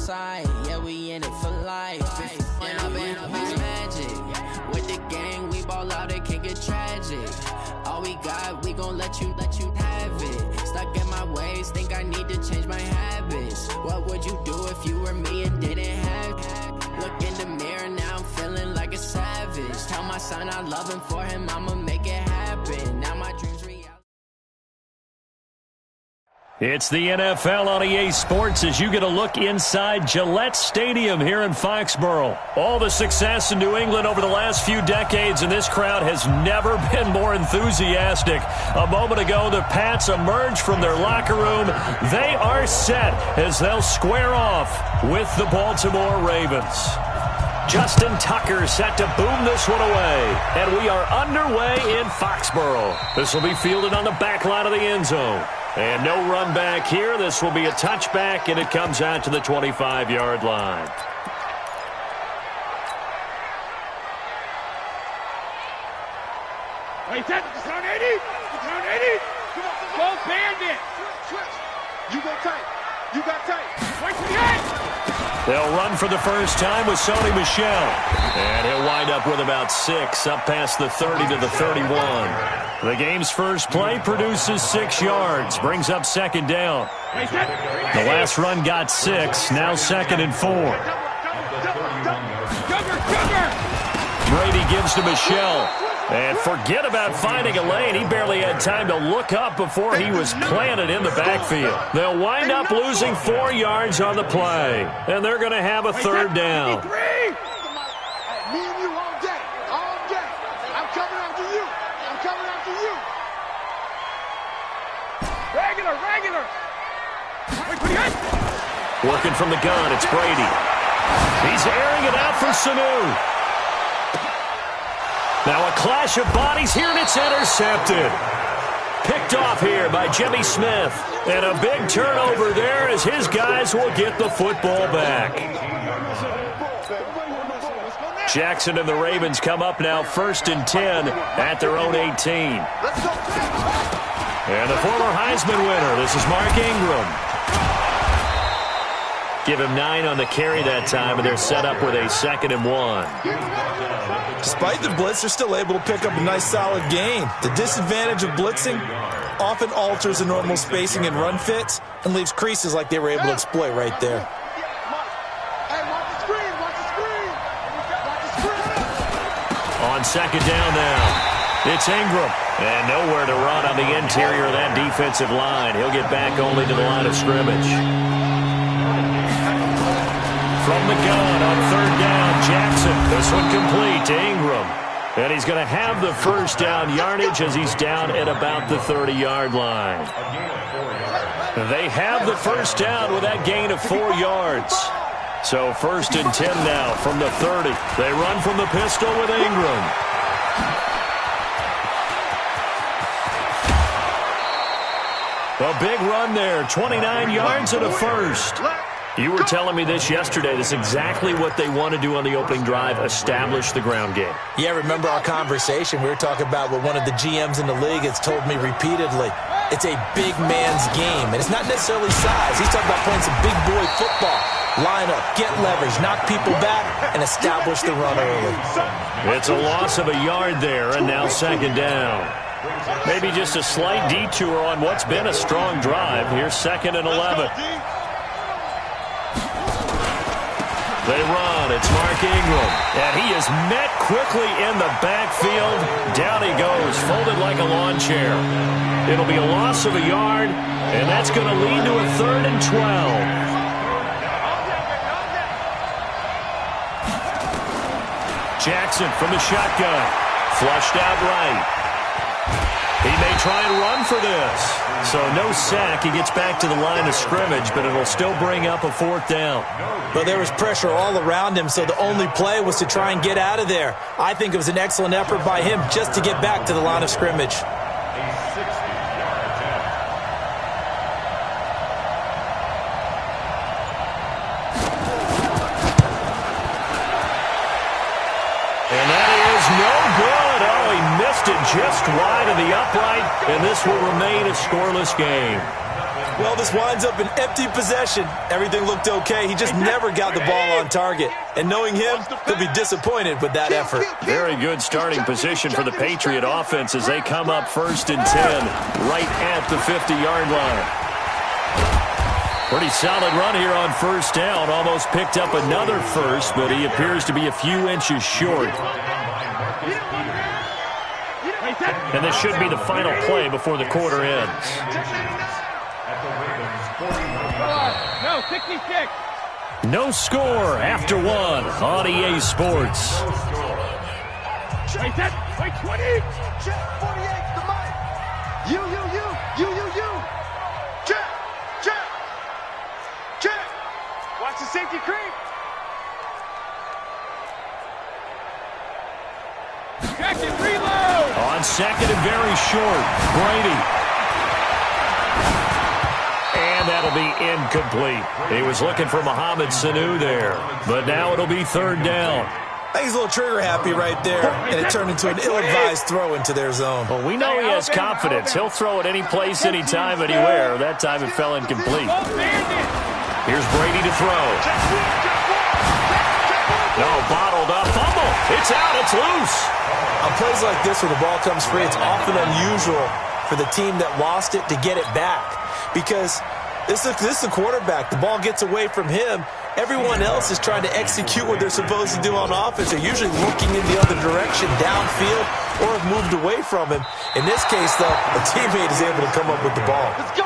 side, yeah, we in it for life. If it's magic. With the gang, we ball out, it can get tragic. All we got, we gon' let you have it. Stuck in my ways, think I need to change my habits. What would you do if you were me and didn't have it? Look in the mirror, now I'm feeling like a savage. Tell my son I love him, for him I'ma make it happen. Now my dreams reality. It's the NFL on EA Sports as you get a look inside Gillette Stadium here in Foxborough. All the success in New England over the last few decades, and this crowd has never been more enthusiastic. A moment ago, the Pats emerged from their locker room. They are set as they'll square off with the Baltimore Ravens. Justin Tucker set to boom this one away, and we are underway in Foxborough. This will be fielded on the back line of the end zone. And no run back here. This will be a touchback, and it comes out to the 25-yard line. Wait, that's on 80. It's on 80. Go bandit. Switch. You go tight. You got tight. Wait for the end. They'll run for the first time with Sony Michel. And he'll wind up with about 6, up past the 30 to the 31. The game's first play produces 6 yards, brings up second down. The last run got 6, now 2nd and 4. Brady gives to Michel. And forget about finding a lane. He barely had time to look up before he was planted in the backfield. They'll wind up losing 4 yards on the play. And they're going to have a third down. Me and you all day. All day. I'm coming after you. I'm coming after you. Regular. Working from the gun, it's Brady. He's airing it out for Sanu. Now a clash of bodies here, and it's intercepted. Picked off here by Jimmy Smith. And a big turnover there as his guys will get the football back. Jackson and the Ravens come up now 1st and 10 at their own 18. And the former Heisman winner, this is Mark Ingram. Give him 9 on the carry that time, and they're set up with a 2nd and 1. Despite the blitz, they're still able to pick up a nice, solid gain. The disadvantage of blitzing often alters the normal spacing and run fits and leaves creases like they were able to exploit right there. On 2nd down now, it's Ingram. And nowhere to run on the interior of that defensive line. He'll get back only to the line of scrimmage. From the gun on 3rd down, Jackson. This one complete to Ingram. And he's going to have the first down yardage as he's down at about the 30-yard line. They have the first down with that gain of 4 yards. So 1st and 10 now from the 30. They run from the pistol with Ingram. A big run there, 29 yards and a first. You were telling me this yesterday. This is exactly what they want to do on the opening drive, establish the ground game. Yeah, remember our conversation? We were talking about what one of the GMs in the league has told me repeatedly. It's a big man's game, and it's not necessarily size. He's talking about playing some big boy football. Line up, get leverage, knock people back, and establish the run early. It's a loss of a yard there, and now 2nd down. Maybe just a slight detour on what's been a strong drive. Here's 2nd and 11. They run. It's Mark Ingram. And he is met quickly in the backfield. Down he goes, folded like a lawn chair. It'll be a loss of a yard, and that's going to lead to a 3rd and 12. Jackson from the shotgun. Flushed out right. He may try and run for this. So no sack. He gets back to the line of scrimmage, but it'll still bring up a 4th down. But there was pressure all around him, so the only play was to try and get out of there. I think it was an excellent effort by him just to get back to the line of scrimmage. And that is no good. Oh, he missed it just wide of the upright, and this will remain a scoreless game. Well, this winds up an empty possession. Everything looked okay. He just never got the ball on target. And knowing him, he'll be disappointed with that effort. Very good starting position for the Patriot offense as they come up 1st and 10 right at the 50-yard line. Pretty solid run here on 1st down. Almost picked up another first, but he appears to be a few inches short. And this should be the final play before the quarter ends. No, 66. No score after one on EA Sports. Wait, that. Wait, 20. Check, 48, the mic. You. Check. Watch the safety creep. Check and reload. On 2nd and very short, Brady. And that'll be incomplete. He was looking for Mohamed Sanu there, but now it'll be 3rd down. I think he's a little trigger happy right there, and it turned into an ill-advised throw into their zone. Well, we know he has confidence. He'll throw it any place, anytime, anywhere. That time it fell incomplete. Here's Brady to throw. No, bottled up. Fumble. It's out. It's loose. On plays like this where the ball comes free, it's often unusual for the team that lost it to get it back. Because this is the quarterback. The ball gets away from him. Everyone else is trying to execute what they're supposed to do on offense. They're usually looking in the other direction, downfield, or have moved away from him. In this case, though, a teammate is able to come up with the ball. Let's go.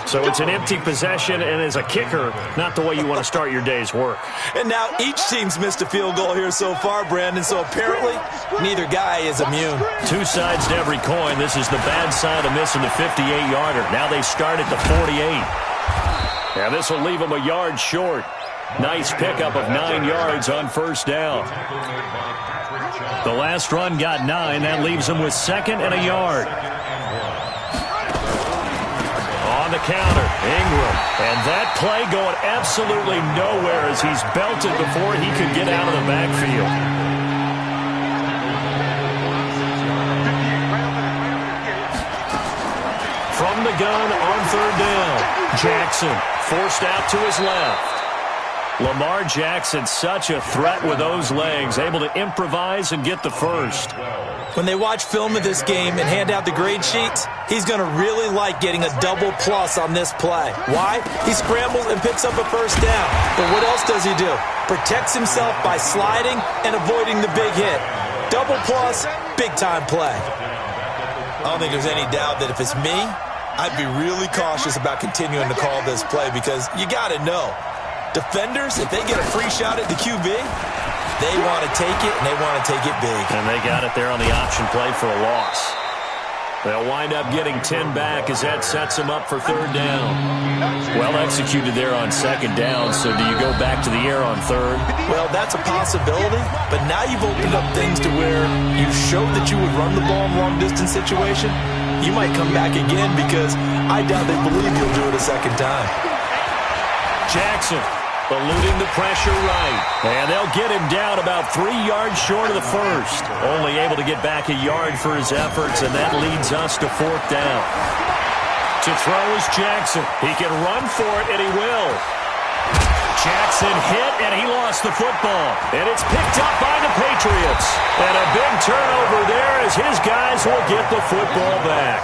So it's an empty possession, and as a kicker, not the way you want to start your day's work. And now each team's missed a field goal here so far, Brandon, so apparently neither guy is immune. Two sides to every coin. This is the bad side of missing the 58-yarder. Now they start at the 48. Now this will leave them a yard short. Nice pickup of 9 yards on 1st down. The last run got 9. That leaves them with 2nd and a yard. On the counter, Ingram. And that play going absolutely nowhere as he's belted before he could get out of the backfield. From the gun on 3rd down, Jackson forced out to his left. Lamar Jackson, such a threat with those legs, able to improvise and get the first. When they watch film of this game and hand out the grade sheets, he's going to really like getting a double plus on this play. Why? He scrambles and picks up a 1st down. But what else does he do? Protects himself by sliding and avoiding the big hit. Double plus, big-time play. I don't think there's any doubt that if it's me, I'd be really cautious about continuing to call this play because you got to know. Defenders, if they get a free shot at the QB, they want to take it, and they want to take it big. And they got it there on the option play for a loss. They'll wind up getting 10 back as that sets them up for 3rd down. Well executed there on 2nd down, so do you go back to the air on 3rd? Well, that's a possibility, but now you've opened up things to where you showed that you would run the ball in long-distance situation. You might come back again because I doubt they believe you'll do it a 2nd time. Jackson eluding the pressure right. And they'll get him down about 3 yards short of the first. Only able to get back a yard for his efforts, and that leads us to 4th down. To throw is Jackson. He can run for it, and he will. Jackson hit, and he lost the football. And it's picked up by the Patriots. And a big turnover there as his guys will get the football back.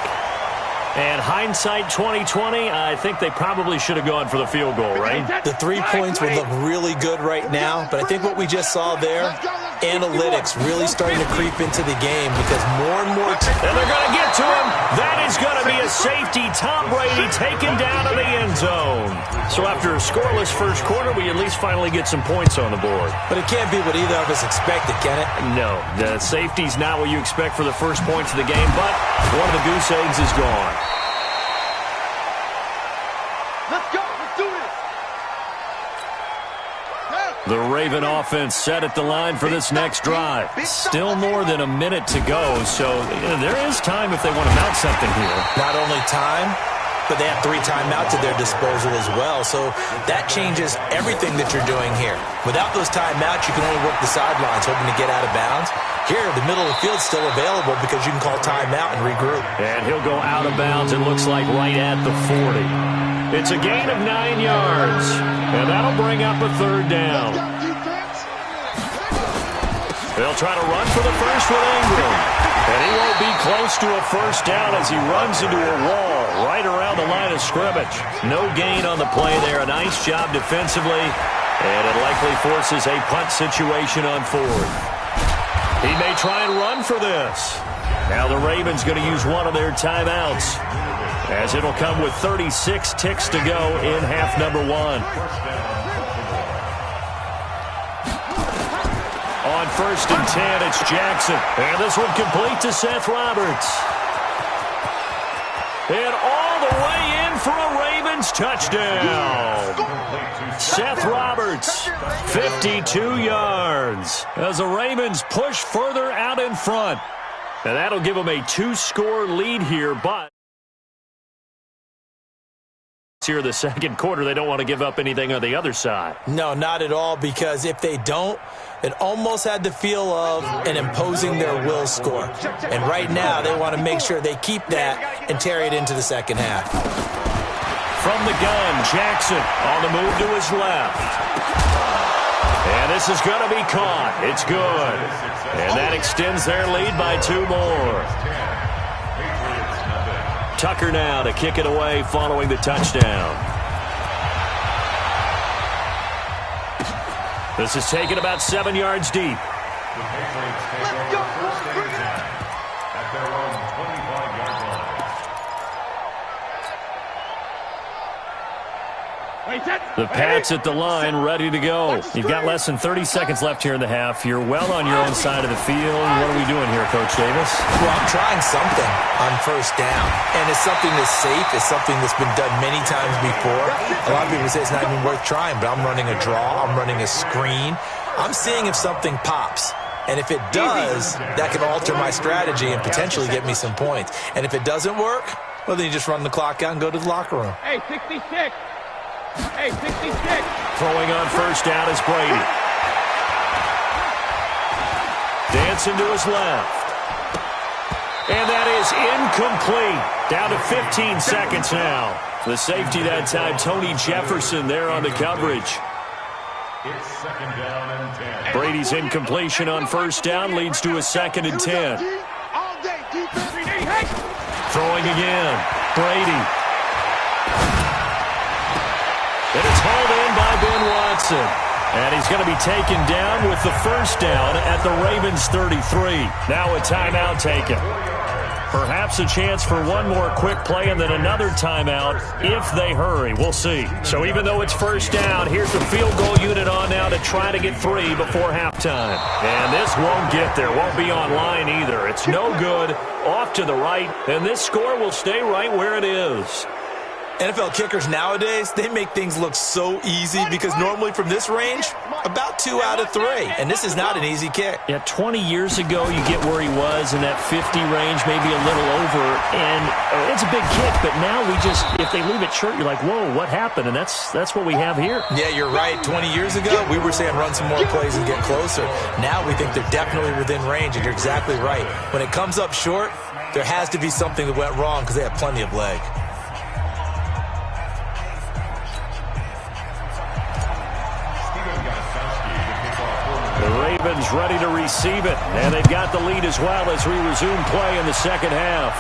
And hindsight 2020, I think they probably should have gone for the field goal, right? The 3 points would look really good right now, but I think what we just saw there, analytics really starting to creep into the game because more and more... And they're going to get to him. That is going to be a safety. Tom Brady taken down in the end zone. So after a scoreless first quarter, we at least finally get some points on the board. But it can't be what either of us expected, can it? No, the safety's not what you expect for the first points of the game, but one of the goose eggs is gone. Let's go. Let's do this. The Raven offense set at the line for this next drive. Still more than a minute to go, so there is time if they want to mount something here. Not only time, but they have 3 timeouts at their disposal as well, so that changes everything that you're doing here. Without those timeouts, you can only work the sidelines, hoping to get out of bounds. Here, the middle of the field's still available because you can call timeout and regroup. And he'll go out of bounds, it looks like right at the 40. It's a gain of 9 yards, and that'll bring up a third down. They'll try to run for the first with Ingram, and he won't be close to a first down as he runs into a wall right around the line of scrimmage. No gain on the play there. A nice job defensively, and it likely forces a punt situation on fourth. He may try and run for this. Now the Ravens going to use one of their timeouts, as it'll come with 36 ticks to go in half number one. On 1st and 10, it's Jackson. And this one complete to Seth Roberts. And all the way in for a Ravens touchdown. Seth Roberts, 52 yards, as the Ravens push further out in front. And that'll give them a 2-score lead here, but here the second quarter, they don't want to give up anything on the other side. No, not at all, because if they don't, it almost had the feel of an imposing their will score. And right now, they want to make sure they keep that and carry it into the second half. From the gun, Jackson on the move to his left. And this is going to be caught. It's good. And that extends their lead by 2 more. Tucker now to kick it away following the touchdown. This is taken about 7 yards deep. Let's go, boys. Bring it out. At their own 25-yard line. The Pats at the line, ready to go. You've got less than 30 seconds left here in the half. You're well on your own side of the field. What are we doing here, Coach Davis? Well, I'm trying something on first down. And it's something that's safe. It's something that's been done many times before. A lot of people say it's not even worth trying, but I'm running a draw. I'm running a screen. I'm seeing if something pops. And if it does, that can alter my strategy and potentially get me some points. And if it doesn't work, well, then you just run the clock out and go to the locker room. Hey, 66. Hey, 66. Throwing on first down is Brady. Dancing to his left. And that is incomplete. Down to 15 seconds now. The safety that time, Tony Jefferson there on the coverage. It's second down and 10. Brady's incompletion on first down leads to a 2nd and 10. Throwing again. Brady. And it's hauled in by Ben Watson. And he's going to be taken down with the first down at the Ravens 33. Now a timeout taken. Perhaps a chance for one more quick play and then another timeout if they hurry. We'll see. So even though it's first down, here's the field goal unit on now to try to get 3 before halftime. And this won't get there. Won't be online either. It's no good. Off to the right. And this score will stay right where it is. NFL kickers nowadays, they make things look so easy because normally from this range, about 2 out of 3. And this is not an easy kick. Yeah, 20 years ago, you get where he was in that 50 range, maybe a little over. And it's a big kick, but now we just, if they leave it short, you're like, whoa, what happened? And that's what we have here. Yeah, you're right. 20 years ago, we were saying run some more plays and get closer. Now we think they're definitely within range, and you're exactly right. When it comes up short, there has to be something that went wrong because they have plenty of leg. The Ravens ready to receive it, and they've got the lead as well as we resume play in the second half.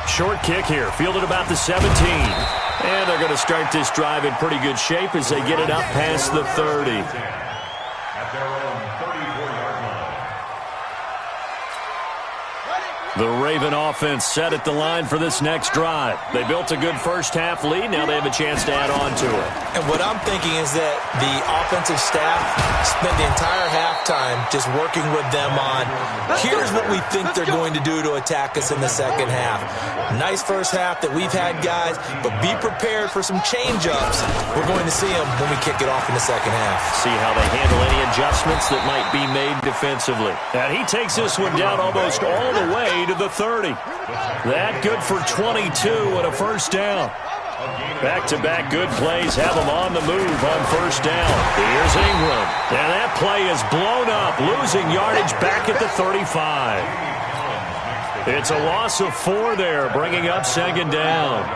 Short kick here, fielded about the 17. And they're going to start this drive in pretty good shape as they get it up past the 30. At their own 34-yard line. The Raven offense set at the line for this next drive. They built a good first-half lead. Now they have a chance to add on to it. And what I'm thinking is that the offensive staff spent the entire halftime just working with them on, here's what we think they're going to do to attack us in the second half. Nice first half that we've had, guys, but be prepared for some change-ups. We're going to see them when we kick it off in the second half. See how they handle any adjustments that might be made defensively. And he takes this one down almost all the way to the 30. That good for 22 and a first down. Back-to-back good plays have them on the move on first down. Here's Ingram. And that play is blown up, losing yardage back at the 35. It's a loss of 4 there, bringing up second down.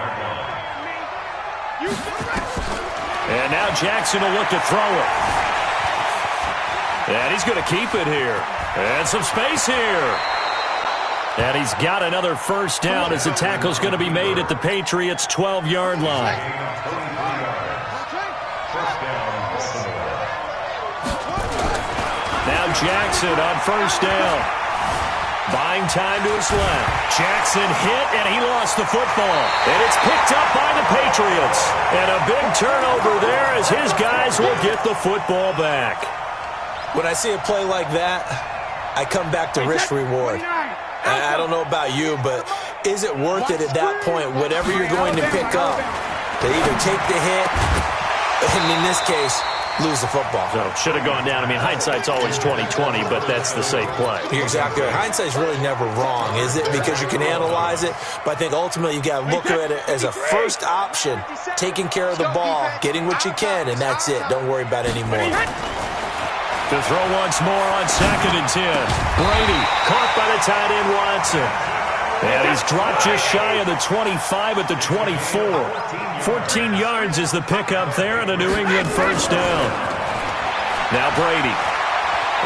And now Jackson will look to throw it. And he's going to keep it here. And some space here. And he's got another first down as the tackle's going to be made at the Patriots' 12-yard line. Now Jackson on first down. Buying time to his left. Jackson hit, and he lost the football. And it's picked up by the Patriots. And a big turnover there as his guys will get the football back. When I see a play like that, I come back to risk-reward. I don't know about you, but is it worth it at that point, whatever you're going to pick up, to either take the hit, and in this case, lose the football? So should have gone down. I mean, hindsight's always 20/20, but that's the safe play. You're exactly right. Hindsight's really never wrong, is it? Because you can analyze it, but I think ultimately you got to look at it as a first option, taking care of the ball, getting what you can, and that's it. Don't worry about it anymore. To throw once more on 2nd and 10. Brady caught by the tight end Watson. And he's dropped just shy of the 25 at the 24. 14 yards is the pickup there and a New England first down. Now Brady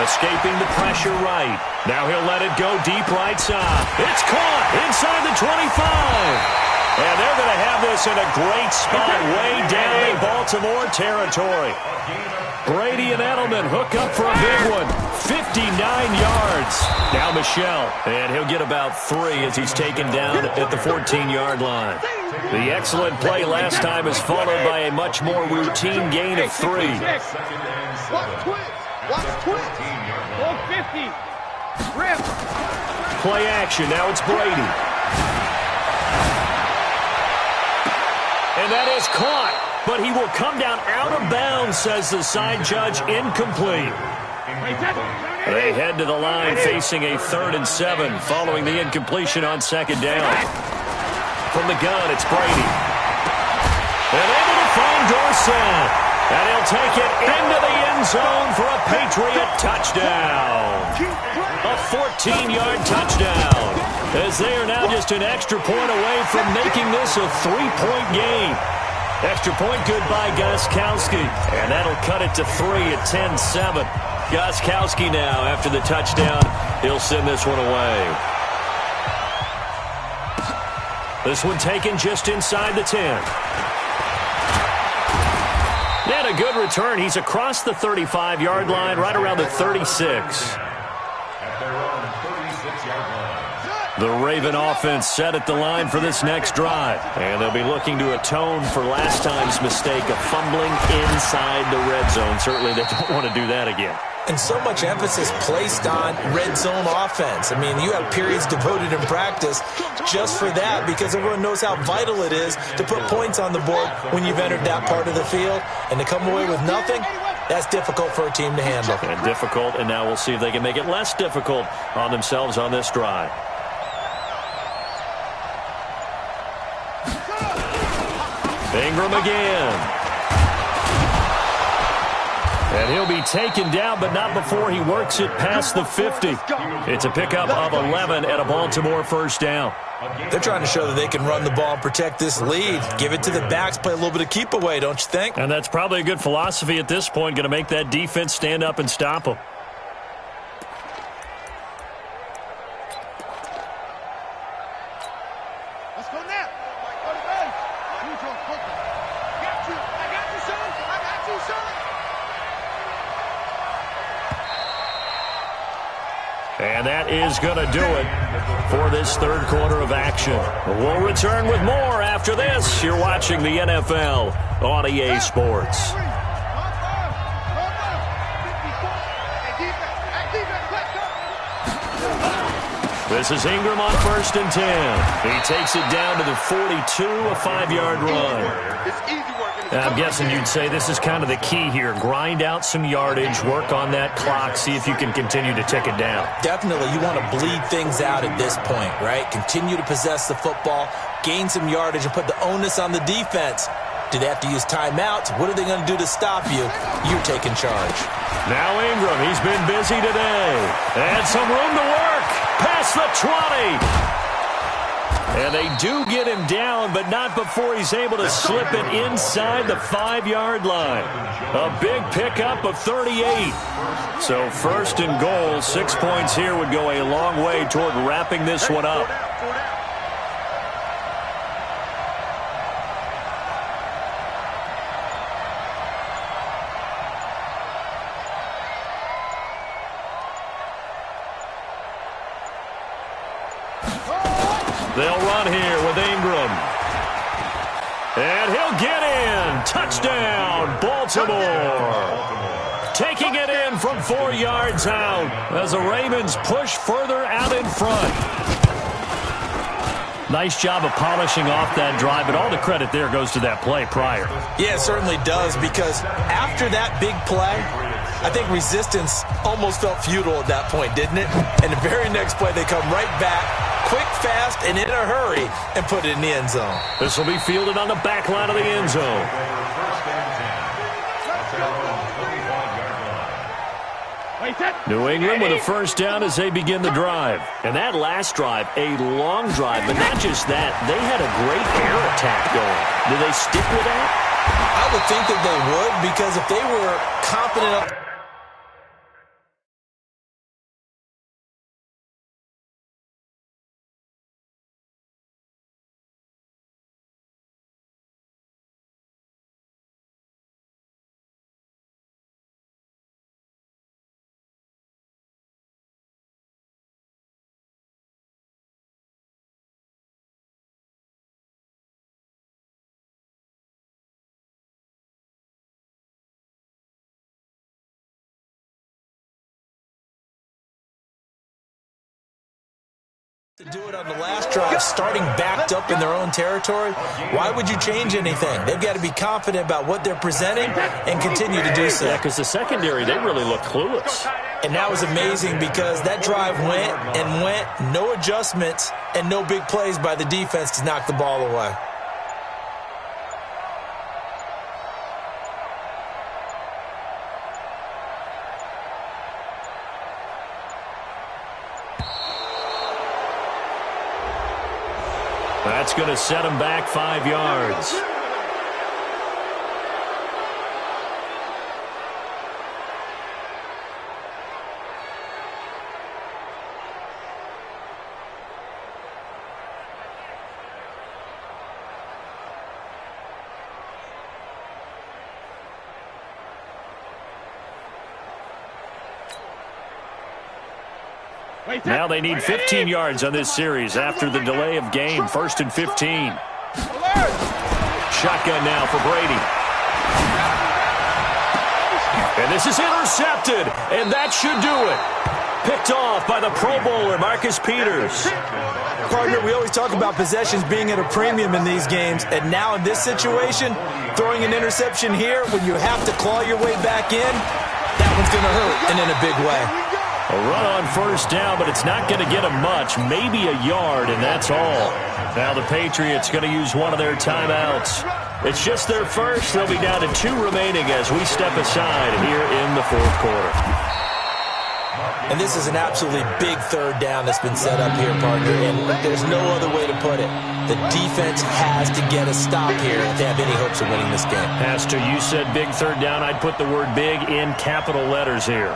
escaping the pressure right. Now he'll let it go deep right side. It's caught inside the 25. And they're going to have this in a great spot way down in Baltimore territory. Brady and Edelman hook up for a big one. 59 yards. Now Michel. And he'll get about 3 as he's taken down at the 14-yard line. The excellent play last time is followed by a much more routine gain of 3. Play action. Now it's Brady. And that is caught. But he will come down out of bounds, says the side judge, incomplete. They head to the line facing a 3rd and 7 following the incompletion on 2nd down. From the gun, it's Brady. And able to find Dorsett. And he'll take it into the end zone for a Patriot touchdown. A 14-yard touchdown. As they are now just an extra point away from making this a 3-point game. Extra point good by Gostkowski. And that'll cut it to 3 at 10-7. Gostkowski now, after the touchdown, he'll send this one away. This one taken just inside the 10. And a good return. He's across the 35-yard line, right around the 36. The Raven offense set at the line for this next drive. And they'll be looking to atone for last time's mistake of fumbling inside the red zone. Certainly they don't want to do that again. And so much emphasis placed on red zone offense. I mean, you have periods devoted in practice just for that because everyone knows how vital it is to put points on the board when you've entered that part of the field. And to come away with nothing, that's difficult for a team to handle. And difficult, and now we'll see if they can make it less difficult on themselves on this drive. Ingram again. And he'll be taken down, but not before he works it past the 50. It's a pickup of 11 at a Baltimore first down. They're trying to show that they can run the ball and protect this lead. Give it to the backs, play a little bit of keep away, don't you think? And that's probably a good philosophy at this point, going to make that defense stand up and stop them. And that is going to do it for this third quarter of action. We'll return with more after this. You're watching the NFL on EA Sports. This is Ingram on 1st and 10. He takes it down to the 42, a 5-yard run. I'm guessing you'd say this is kind of the key here. Grind out some yardage, work on that clock, see if you can continue to tick it down. Definitely. You want to bleed things out at this point, right? Continue to possess the football, gain some yardage, and put the onus on the defense. Do they have to use timeouts? What are they going to do to stop you? You're taking charge. Now Ingram, he's been busy today. And some room to work. Past the 20. And they do get him down, but not before he's able to slip it inside the 5-yard line. A big pickup of 38. So first and goal, 6 points here would go a long way toward wrapping this one up. They'll run here with Ingram. And he'll get in. Touchdown, Baltimore. Taking it in from 4 yards out as the Ravens push further out in front. Nice job of polishing off that drive, but all the credit there goes to that play prior. Yeah, it certainly does, because after that big play, I think resistance almost felt futile at that point, didn't it? And the very next play, they come right back, quick, fast, and in a hurry, and put it in the end zone. This will be fielded on the back line of the end zone. New England with a first down as they begin the drive. And that last drive, a long drive, but not just that. They had a great air attack going. Do they stick with that? I would think that they would, because if they were confident enough. To do it on the last drive, starting backed up in their own territory, why would you change anything? They've got to be confident about what they're presenting and continue to do so. Yeah, because the secondary, they really look clueless. And that was amazing, because that drive went and went, no adjustments and no big plays by the defense to knock the ball away. That's going to set him back 5 yards. Now they need 15 yards on this series after the delay of game. 1st and 15. Shotgun now for Brady. And this is intercepted, and that should do it. Picked off by the Pro Bowler, Marcus Peters. Partner, we always talk about possessions being at a premium in these games, and now in this situation, throwing an interception here when you have to claw your way back in, that one's going to hurt, and in a big way. A run on first down, but it's not going to get him much, maybe a yard, and that's all. Now the Patriots going to use one of their timeouts. It's just their first. They'll be down to 2 remaining as we step aside here in the 4th quarter. And this is an absolutely big 3rd down that's been set up here, partner, and there's no other way to put it. The defense has to get a stop here if they have any hopes of winning this game. Has to. You said big 3rd down. I'd put the word big in capital letters here.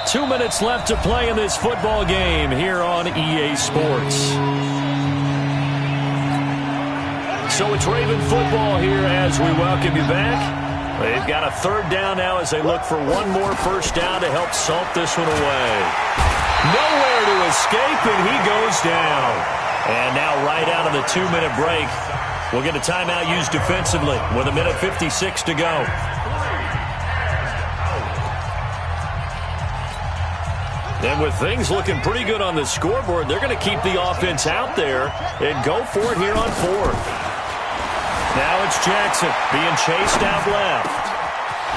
2 minutes left to play in this football game here on EA Sports. So it's Raven football here as we welcome you back. They've got a 3rd down now as they look for one more first down to help salt this one away. Nowhere to escape, and he goes down. And now right out of the 2-minute break, we'll get a timeout used defensively with 1:56 to go. And with things looking pretty good on the scoreboard, they're going to keep the offense out there and go for it here on 4th. Now it's Jackson being chased out left.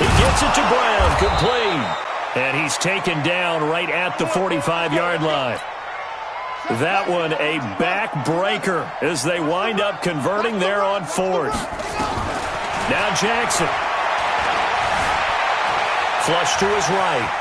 He gets it to Brown, complete. And he's taken down right at the 45-yard line. That one a backbreaker as they wind up converting there on 4th. Now Jackson. Flush to his right.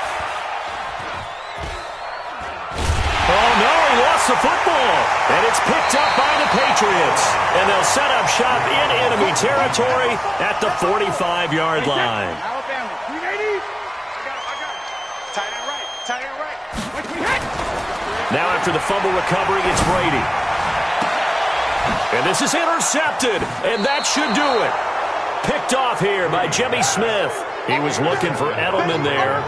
Oh, no, he lost the football. And it's picked up by the Patriots. And they'll set up shop in enemy territory at the 45-yard line. Alabama, 380. I got it. Tight end right. Tight end right. Like we hit. Now after the fumble recovery, it's Brady. And this is intercepted. And that should do it. Picked off here by Jimmy Smith. He was looking for Edelman there.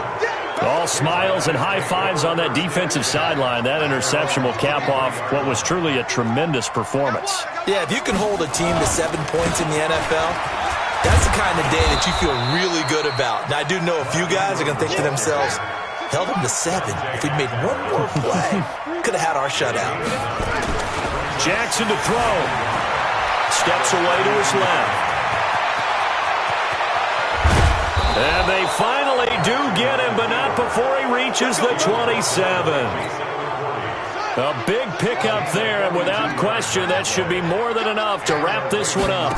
All smiles and high fives on that defensive sideline. That interception will cap off what was truly a tremendous performance. Yeah, if you can hold a team to 7 points in the NFL, that's the kind of day that you feel really good about. Now, I do know a few guys are going to think to themselves, held them to 7. If we'd made one more play, could have had our shutout. Jackson to throw. Steps away to his left. And they finally do get him, but not before he reaches the 27. A big pickup there, and without question, that should be more than enough to wrap this one up.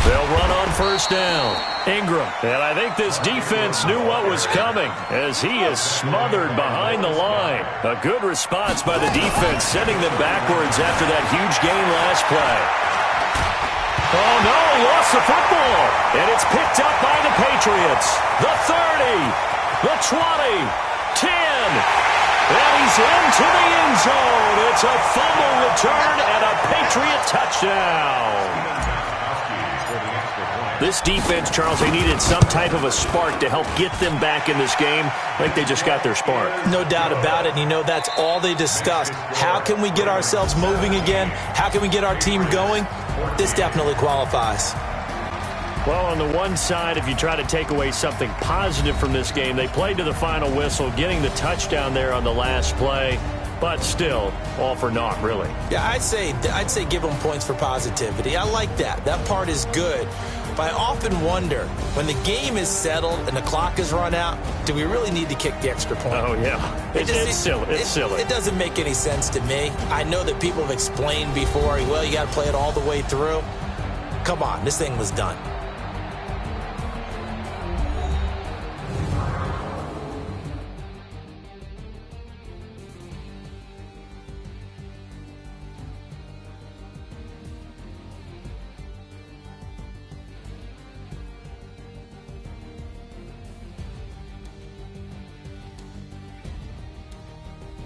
They'll run on first down. Ingram. And I think this defense knew what was coming as he is smothered behind the line. A good response by the defense, sending them backwards after that huge gain last play. Oh, no, he lost the football. And it's picked up by the Patriots. The 30, the 20, 10. And he's into the end zone. It's a fumble return and a Patriot touchdown. This defense, Charles, they needed some type of a spark to help get them back in this game. I think they just got their spark. No doubt about it. And you know, that's all they discussed. How can we get ourselves moving again? How can we get our team going? This definitely qualifies. Well, on the one side, if you try to take away something positive from this game, they played to the final whistle, getting the touchdown there on the last play. But still, all for naught, really. Yeah, I'd say give them points for positivity. I like that. That part is good. But I often wonder, when the game is settled and the clock is run out, do we really need to kick the extra point? Oh, yeah. It's silly. It's silly. It doesn't make any sense to me. I know that people have explained before, well, you got to play it all the way through. Come on, this thing was done.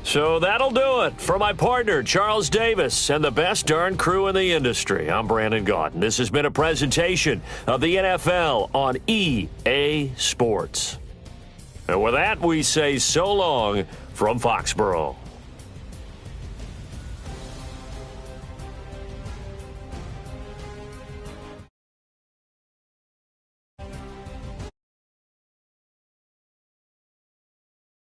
So that'll do it. For my partner, Charles Davis, and the best darn crew in the industry, I'm Brandon Gaudin. This has been a presentation of the NFL on EA Sports. And with that, we say so long from Foxborough.